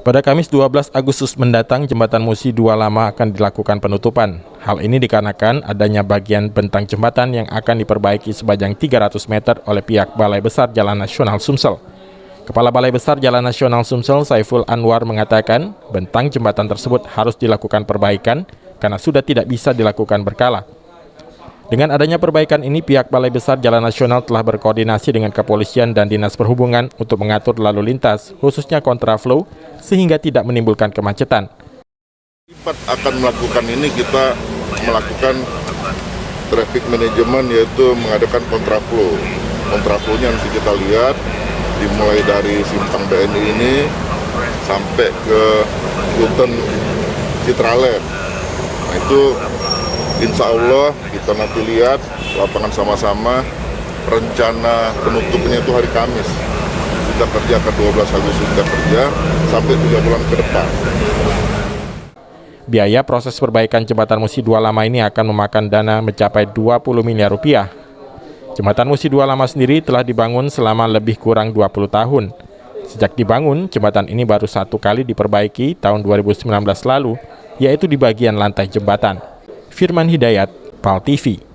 Pada Kamis 12 Agustus mendatang, Jembatan Musi 2 Lama akan dilakukan penutupan. Hal ini dikarenakan adanya bagian bentang jembatan yang akan diperbaiki sepanjang 300 meter oleh pihak Balai Besar Jalan Nasional Sumsel. Kepala Balai Besar Jalan Nasional Sumsel, Saiful Anwar, mengatakan bentang jembatan tersebut harus dilakukan perbaikan karena sudah tidak bisa dilakukan berkala. Dengan adanya perbaikan ini, pihak Balai Besar Jalan Nasional telah berkoordinasi dengan kepolisian dan Dinas Perhubungan untuk mengatur lalu lintas, khususnya kontraflow, sehingga tidak menimbulkan kemacetan. Akan melakukan ini, kita melakukan traffic management, yaitu mengadakan kontraflow. Kontraflow-nya nanti kita lihat, dimulai dari simpang BNI ini sampai ke U-turn Citraland. Nah, itu insya Allah kita nanti lihat lapangan sama-sama, rencana penutupnya itu hari Kamis. Kita kerja ke 12 Agustus, kita kerja sampai 3 bulan ke depan. Biaya proses perbaikan Jembatan Musi 2 Lama ini akan memakan dana mencapai 20 miliar rupiah. Jembatan Musi 2 Lama sendiri telah dibangun selama lebih kurang 20 tahun. Sejak dibangun, jembatan ini baru satu kali diperbaiki tahun 2019 lalu, yaitu di bagian lantai jembatan. Firman Hidayat, PAL TV.